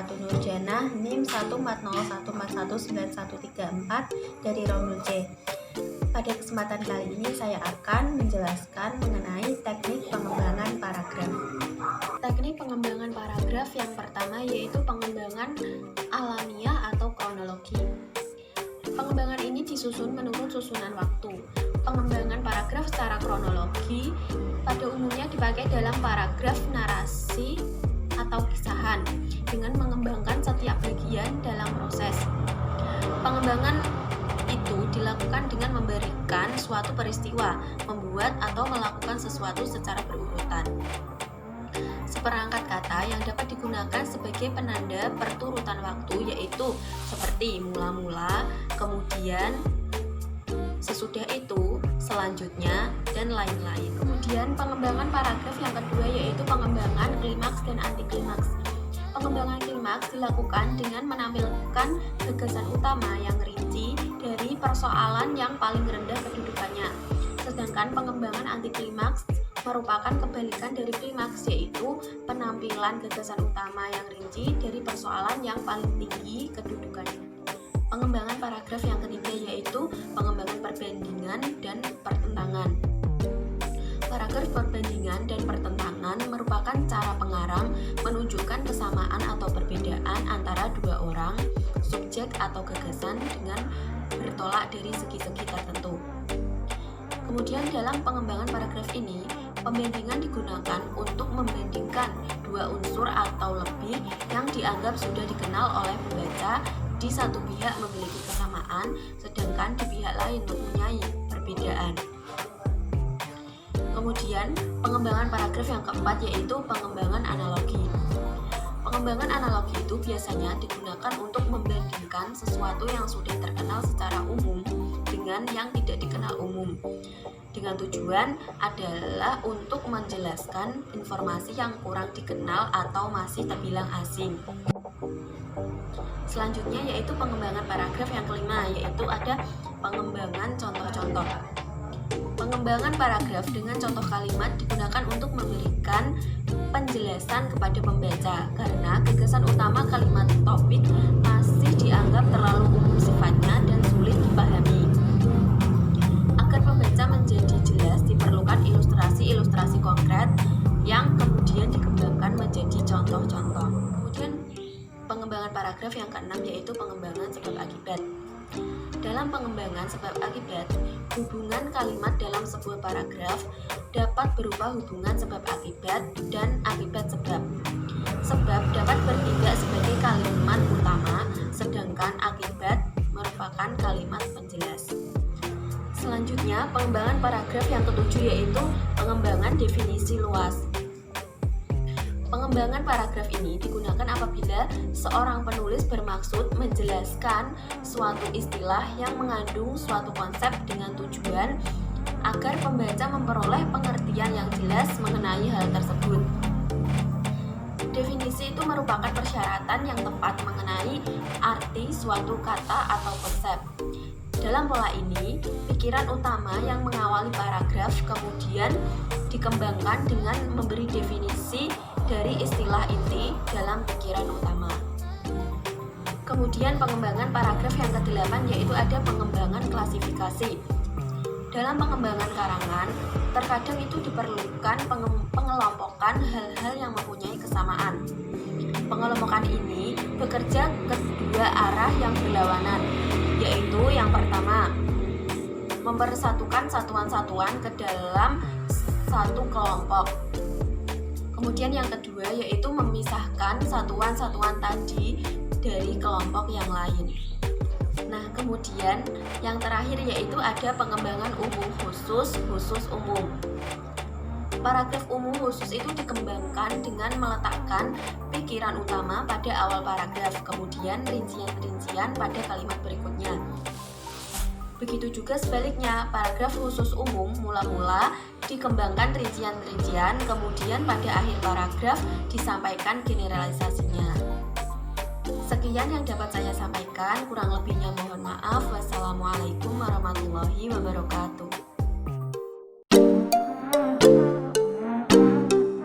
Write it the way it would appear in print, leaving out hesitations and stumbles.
Ratu Nurjana, NIM 140141913 dari Raunul C. Pada kesempatan kali ini saya akan menjelaskan mengenai teknik pengembangan paragraf. Teknik pengembangan paragraf yang pertama yaitu pengembangan alamiah atau kronologi. Pengembangan ini disusun menurut susunan waktu. Pengembangan paragraf secara kronologi pada umumnya dipakai dalam paragraf narasi atau kisahan dengan mengembangkan setiap bagian dalam proses. Pengembangan itu dilakukan dengan memberikan suatu peristiwa, membuat atau melakukan sesuatu secara berurutan. Seperangkat kata yang dapat digunakan sebagai penanda perturutan waktu yaitu seperti mula-mula, kemudian, sesudah itu, selanjutnya, dan lain-lain. Kemudian pengembangan paragraf yang kedua yaitu pengembangan klimaks dan antiklimaks. Pengembangan klimaks dilakukan dengan menampilkan gagasan utama yang rinci dari persoalan yang paling rendah kedudukannya. Sedangkan pengembangan antiklimaks merupakan kebalikan dari klimaks, yaitu penampilan gagasan utama yang rinci dari persoalan yang paling tinggi kedudukannya. Pengembangan paragraf yang ketiga yaitu pengembangan perbandingan dan pertentangan. Paragraf perbandingan dan pertentangan merupakan cara pengarang menunjukkan kesamaan atau perbedaan antara dua orang, subjek atau gagasan dengan bertolak dari segi-segi tertentu. Kemudian dalam pengembangan paragraf ini, pembandingan digunakan untuk membandingkan dua unsur atau lebih yang dianggap sudah dikenal oleh pembaca. Di satu pihak memiliki kesamaan, sedangkan di pihak lain mempunyai perbedaan. Kemudian, pengembangan paragraf yang keempat yaitu pengembangan analogi. Pengembangan analogi itu biasanya digunakan untuk membandingkan sesuatu yang sudah terkenal secara umum dengan yang tidak dikenal umum, dengan tujuan adalah untuk menjelaskan informasi yang kurang dikenal atau masih terbilang asing. Selanjutnya yaitu pengembangan paragraf yang kelima, yaitu ada pengembangan contoh-contoh. Pengembangan paragraf dengan contoh kalimat digunakan untuk memberikan penjelasan kepada pembaca karena gagasan utama kalimat topik masih dianggap terlalu umum sifatnya dan sulit dipahami. Agar pembaca menjadi jelas diperlukan ilustrasi-ilustrasi konkret yang kemudian dikembangkan menjadi contoh-contoh. Kemudian pengembangan paragraf yang keenam yaitu pengembangan sebab akibat. Dalam pengembangan sebab akibat, hubungan kalimat dalam sebuah paragraf dapat berupa hubungan sebab akibat dan akibat sebab. Sebab dapat bertindak sebagai kalimat utama, sedangkan akibat merupakan kalimat penjelas. Selanjutnya, pengembangan paragraf yang ketujuh yaitu pengembangan definisi luas. Pengembangan paragraf ini digunakan apabila seorang penulis bermaksud menjelaskan suatu istilah yang mengandung suatu konsep dengan tujuan agar pembaca memperoleh pengertian yang jelas mengenai hal tersebut. Definisi itu merupakan persyaratan yang tepat mengenai arti suatu kata atau konsep. Dalam pola ini, pikiran utama yang mengawali paragraf kemudian dikembangkan dengan memberi definisi dari istilah inti dalam pikiran utama. Kemudian pengembangan paragraf yang ke-8 yaitu ada pengembangan klasifikasi. Dalam pengembangan karangan, terkadang itu diperlukan pengelompokan hal-hal yang mempunyai kesamaan. Pengelompokan ini bekerja ke dua arah yang berlawanan, yaitu yang pertama, mempersatukan satuan-satuan ke dalam satu kelompok. Kemudian yang kedua yaitu memisahkan satuan-satuan tadi dari kelompok yang lain. Nah, kemudian yang terakhir yaitu ada pengembangan umum khusus umum. Paragraf umum khusus itu dikembangkan dengan meletakkan pikiran utama pada awal paragraf, kemudian rincian-rincian pada kalimat berikutnya. Begitu juga sebaliknya, paragraf khusus umum mula-mula dikembangkan rincian-rincian, kemudian pada akhir paragraf disampaikan generalisasinya. Sekian yang dapat saya sampaikan, kurang lebihnya mohon maaf. Wassalamualaikum warahmatullahi wabarakatuh.